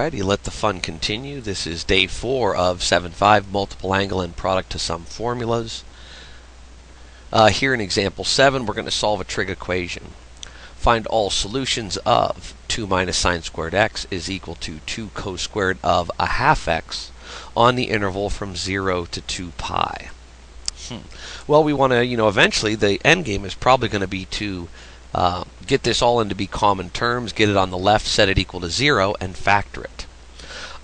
Alrighty, let the fun continue. This is day 4 of 7.5, multiple angle and product to sum formulas. Here in example 7, we're going to solve a trig equation. Find all solutions of 2 minus sine squared x is equal to 2 cos squared of a half x on the interval from 0 to 2 pi. Well, we want to, eventually the end game is probably going to be to get this all into be common terms, get it on the left, set it equal to 0, and factor it.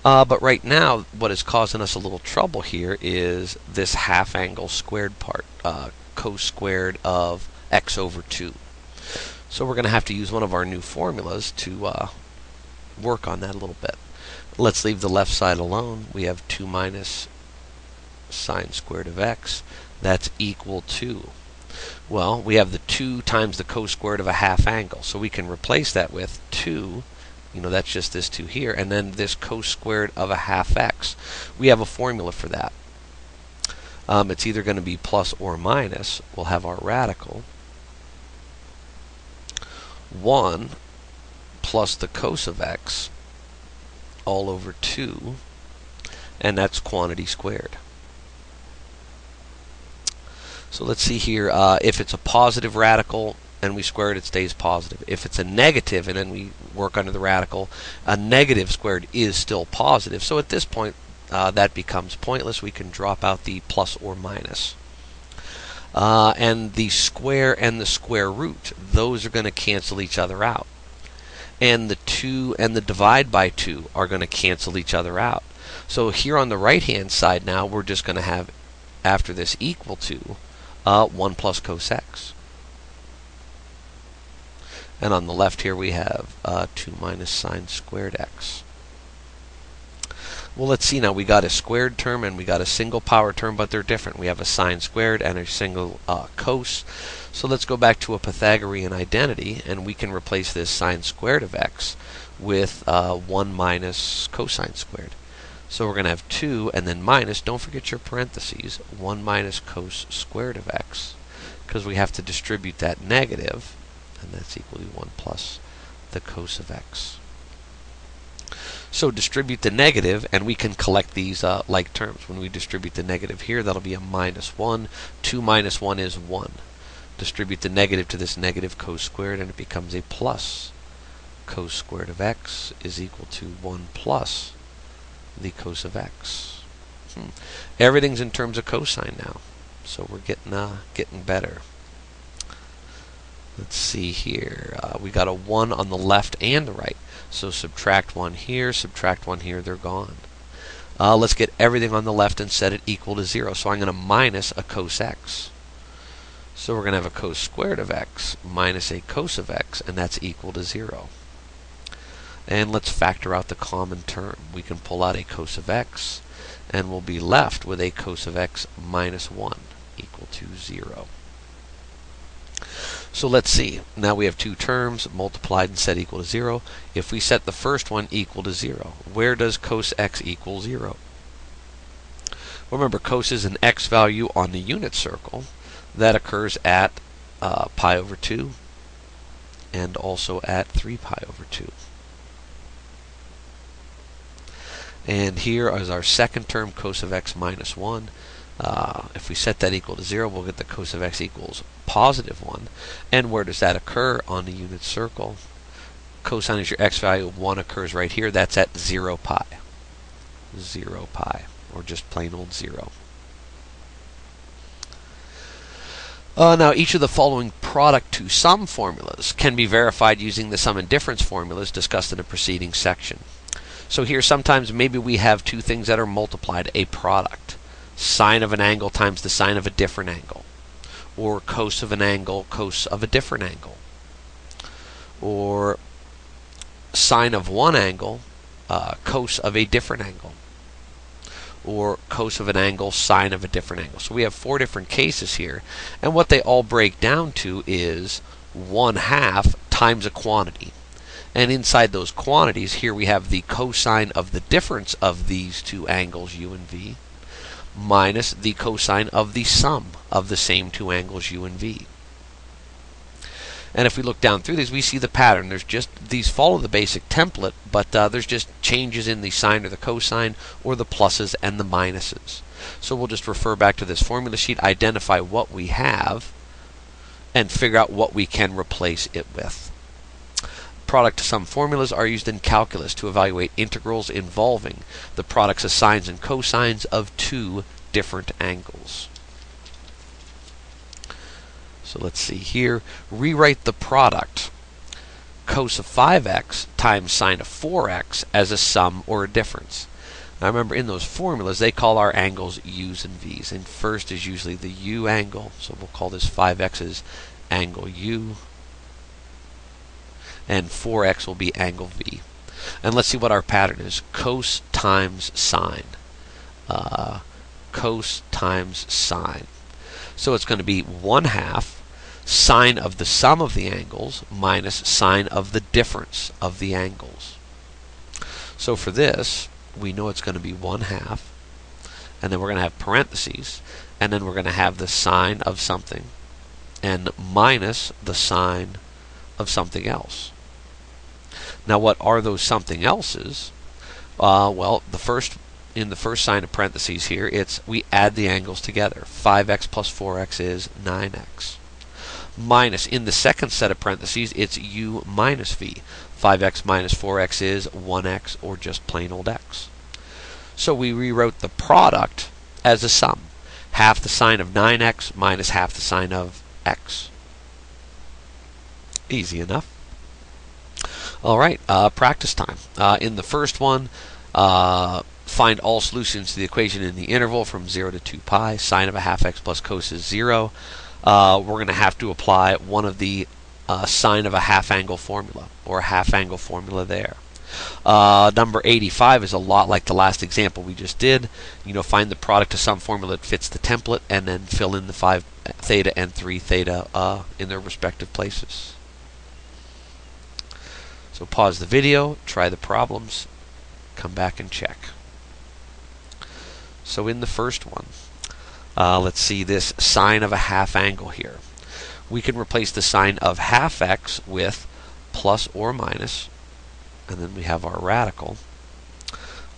But right now, what is causing us a little trouble here is this half angle squared part, cos squared of x over 2. So we're going to have to use one of our new formulas to work on that a little bit. Let's leave the left side alone. We have 2 minus sine squared of x. That's equal to, well, we have the 2 times the cos squared of a half angle. So we can replace that with 2, that's just this 2 here, and then this cos squared of a half x. We have a formula for that. It's either going to be plus or minus. We'll have our radical 1 plus the cos of x all over 2, and that's quantity squared. So let's see here, if it's a positive radical and we square it, it stays positive. If it's a negative and then we work under the radical, a negative squared is still positive. So at this point, that becomes pointless. We can drop out the plus or minus. And the square and the square root, those are going to cancel each other out. And the 2 and the divide by 2 are going to cancel each other out. So here on the right hand side now, we're just going to have, after this, equal to 1 plus cos x. And on the left here we have 2 minus sine squared x. Well, let's see now. We got a squared term and we got a single power term, but they're different. We have a sine squared and a single cos. So let's go back to a Pythagorean identity, and we can replace this sine squared of x with 1 minus cosine squared. So we're going to have 2 and then minus, don't forget your parentheses, 1 minus cos squared of x, because we have to distribute that negative, and that's equal to 1 plus the cos of x. So distribute the negative, and we can collect these like terms. When we distribute the negative here, that'll be a minus 1. 2 minus 1 is 1. Distribute the negative to this negative cos squared, and it becomes a plus cos squared of x is equal to 1 plus the cos of x. Everything's in terms of cosine now, so we're getting better. Let's see here. We got a 1 on the left and the right, so subtract 1 here, subtract 1 here, they're gone. Let's get everything on the left and set it equal to 0. So I'm going to minus a cos x. So we're going to have a cos squared of x minus a cos of x, and that's equal to 0. And let's factor out the common term. We can pull out a cos of x, and we'll be left with a cos of x minus 1 equal to 0. So let's see. Now we have 2 terms multiplied and set equal to 0. If we set the first one equal to 0, where does cos x equal 0? Remember, cos is an x value on the unit circle that occurs at pi over 2 and also at 3 pi over 2. And here is our second term, cos of x minus 1. If we set that equal to 0, we'll get the cos of x equals positive 1. And where does that occur on the unit circle? Cosine is your x value. 1 occurs right here. That's at 0 pi. 0 pi, or just plain old 0. Now, each of the following product to sum formulas can be verified using the sum and difference formulas discussed in the preceding section. So here, sometimes maybe we have 2 things that are multiplied, a product. Sine of an angle times the sine of a different angle. Or cos of an angle, cos of a different angle. Or sine of one angle, cos of a different angle. Or cos of an angle, sine of a different angle. So we have 4 different cases here. And what they all break down to is 1/2 times a quantity. And inside those quantities, here we have the cosine of the difference of these 2 angles, u and v, minus the cosine of the sum of the same 2 angles, u and v. And if we look down through these, we see the pattern. There's just, these follow the basic template, but there's just changes in the sine or the cosine or the pluses and the minuses. So we'll just refer back to this formula sheet, identify what we have, and figure out what we can replace it with. Product to sum formulas are used in calculus to evaluate integrals involving the products of sines and cosines of two different angles. So let's see here. Rewrite the product cos of 5x times sine of 4x as a sum or a difference. Now remember, in those formulas, they call our angles u's and v's. And first is usually the u angle, so we'll call this 5x's angle u. And 4x will be angle v. And let's see what our pattern is. Cos times sine. Cos times sine. So it's going to be 1/2 sine of the sum of the angles minus sine of the difference of the angles. So for this, we know it's going to be 1/2, and then we're going to have parentheses, and then we're going to have the sine of something and minus the sine of something else. Now what are those something else's? Well, in the first sign of parentheses here, we add the angles together. 5x plus 4x is 9x. Minus, in the second set of parentheses, it's u minus v. 5x minus 4x is 1x, or just plain old x. So we rewrote the product as a sum. Half the sine of 9x minus half the sine of x. Easy enough. Alright, practice time. In the first one, find all solutions to the equation in the interval from 0 to 2 pi. Sine of a half x plus cos is 0. We're going to have to apply one of the sine of a half angle formula, or a half angle formula there. Number 85 is a lot like the last example we just did. Find the product of sum formula that fits the template, and then fill in the 5 theta and 3 theta in their respective places. So pause the video, try the problems, come back and check. So in the first one, let's see this sine of a half angle here. We can replace the sine of half x with plus or minus, and then we have our radical.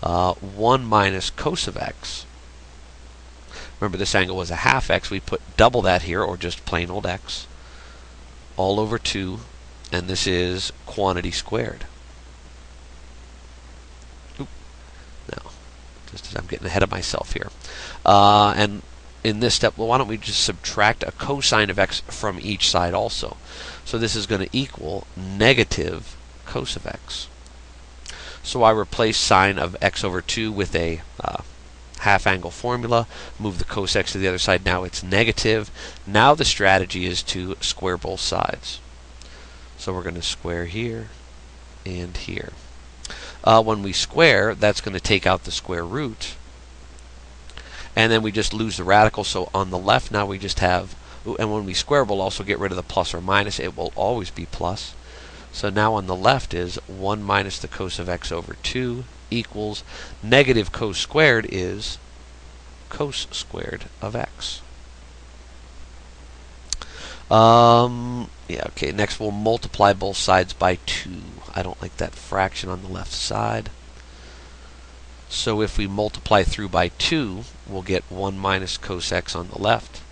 1 minus cos of x. Remember, this angle was a half x. We put double that here, or just plain old x, all over 2, and this is quantity squared. No, just as I'm getting ahead of myself here. And in this step, well, why don't we just subtract a cosine of x from each side also? So this is going to equal negative cos of x. So I replace sine of x over 2 with a half angle formula, move the cos x to the other side. Now it's negative. Now the strategy is to square both sides. So we're going to square here and here. When we square, that's going to take out the square root. And then we just lose the radical. So on the left now we just have, and when we square, we'll also get rid of the plus or minus. It will always be plus. So now on the left is 1 minus the cos of x over 2 equals negative cos squared is cos squared of x. Yeah, okay, next we'll multiply both sides by 2. I don't like that fraction on the left side. So if we multiply through by 2, we'll get 1 minus cos x on the left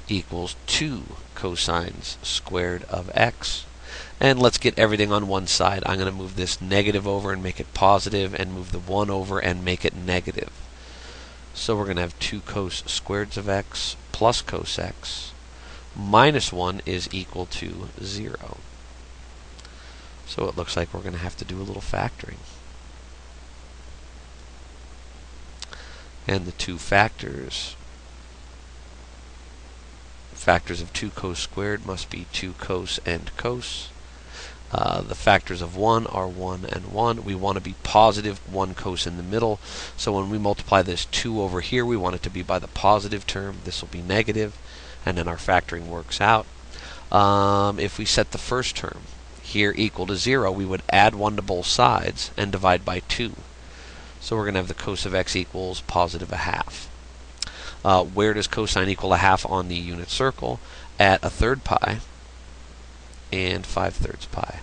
equals 2 cosines squared of x. And let's get everything on one side. I'm going to move this negative over and make it positive, and move the 1 over and make it negative. So we're going to have 2 cos squareds of x plus cos x minus 1 is equal to 0. So it looks like we're going to have to do a little factoring. And the two factors of 2 cos squared must be 2 cos and cos. The factors of 1 are 1 and 1. We want to be positive, 1 cos in the middle. So when we multiply this 2 over here, we want it to be by the positive term. This will be negative, and then our factoring works out. If we set the first term here equal to 0, we would add 1 to both sides and divide by 2. So we're going to have the cos of x equals positive a half. Where does cosine equal a half on the unit circle? At a third pi. and 5/3 pi.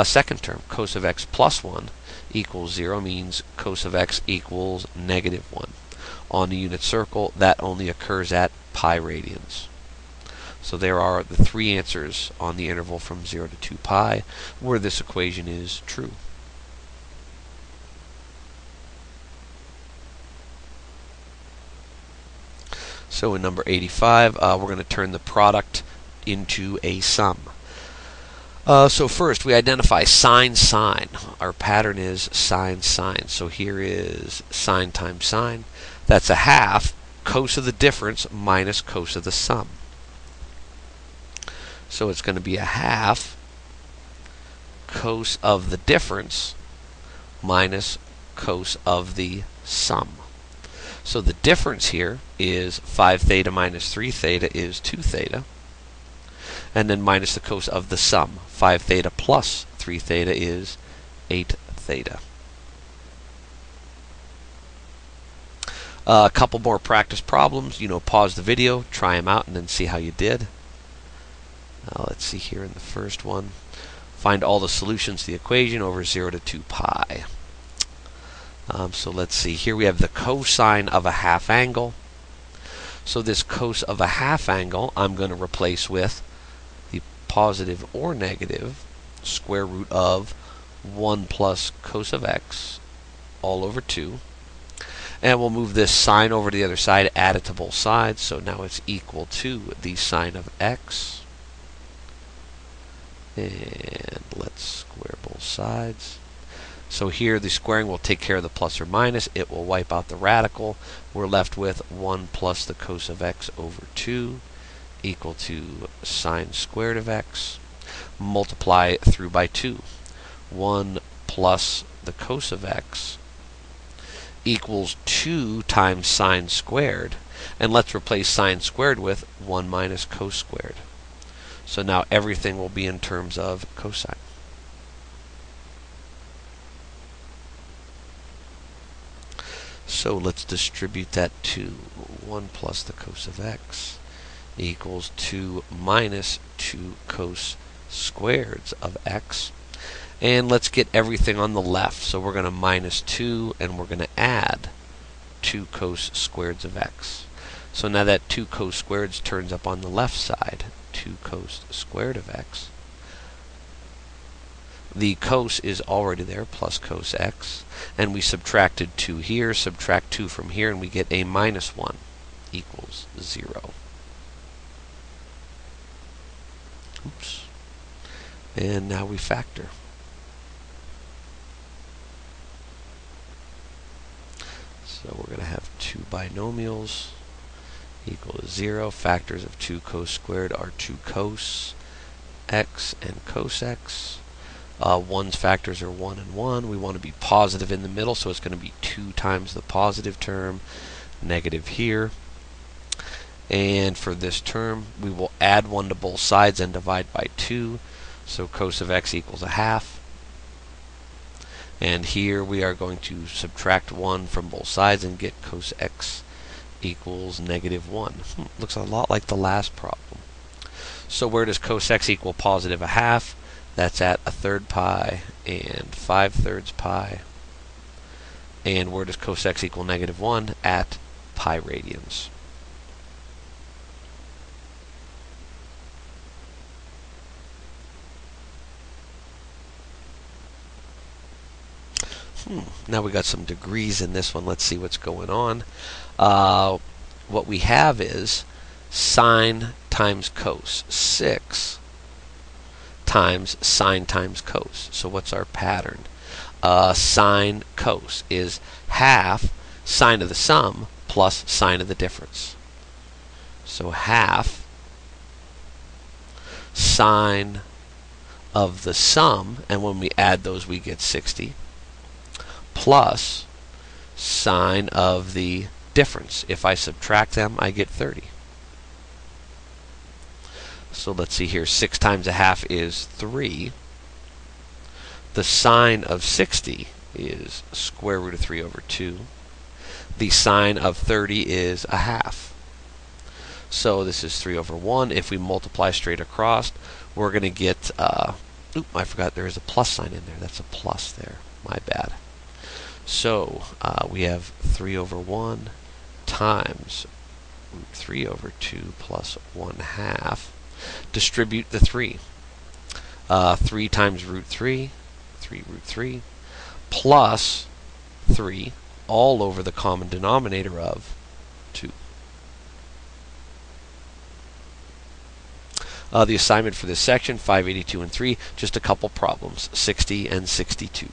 Second term, cos of x plus 1 equals 0 means cos of x equals -1. On the unit circle, that only occurs at pi radians. So there are the three answers on the interval from 0 to 2 pi where this equation is true. So in number 85, we're going to turn the product into a sum. So first, we identify sine. Our pattern is sine. So here is sine times sine. That's a half cos of the difference minus cos of the sum. So it's going to be a half cos of the difference minus cos of the sum. So the difference here is 5 theta minus 3 theta is 2 theta. And then minus the cos of the sum. 5 theta plus 3 theta is 8 theta. A couple more practice problems. Pause the video, try them out, and then see how you did. Let's see here in the first one. Find all the solutions to the equation over 0 to 2 pi. So let's see. Here we have the cosine of a half angle. So this cos of a half angle I'm going to replace with the positive or negative square root of 1 plus cos of x all over 2. And we'll move this sine over to the other side, add it to both sides. So now it's equal to the sine of x. And let's square both sides. So here the squaring will take care of the plus or minus. It will wipe out the radical. We're left with 1 plus the cos of x over 2 equal to sine squared of x. Multiply through by 2. 1 plus the cos of x equals 2 times sine squared. And let's replace sine squared with 1 minus cos squared. So now everything will be in terms of cosine. So let's distribute that to 1 plus the cos of x equals 2 minus 2 cos squareds of x. And let's get everything on the left. So we're going to minus 2 and we're going to add 2 cos squareds of x. So now that 2 cos squareds turns up on the left side. 2 cos squared of x. The cos is already there, plus cos x. And we subtracted 2 here, subtract 2 from here, and we get a minus 1 equals 0. Oops. And now we factor. So we're going to have 2 binomials equal to 0. Factors of 2 cos squared are 2 cos x and cos x. 1's factors are 1 and 1. We want to be positive in the middle, so it's going to be 2 times the positive term, negative here. And for this term, we will add 1 to both sides and divide by 2. So cos of x equals a half. And here we are going to subtract 1 from both sides and get cos x equals negative 1. Looks a lot like the last problem. So where does cos x equal positive a half? That's at 1/3 pi and 5/3 pi. And where does cos x equal negative 1? At pi radians. Now we got some degrees in this one. Let's see what's going on. What we have is sine times cos. 6 times sine times cos. So what's our pattern? Sine cos is half sine of the sum plus sine of the difference. So half sine of the sum, and when we add those we get 60, plus sine of the difference. If I subtract them, I get 30. So let's see here. 6 times a half is 3. The sine of 60 is square root of 3 over 2. The sine of 30 is a half. So this is 3 over 1. If we multiply straight across, we're going to get, I forgot there is a plus sign in there. That's a plus there. My bad. So we have 3 over 1 times root 3 over 2 plus 1/2. Distribute the 3. 3 times root 3, 3 root 3, plus 3 all over the common denominator of 2. The assignment for this section, 582 and 3, just a couple problems, 60 and 62.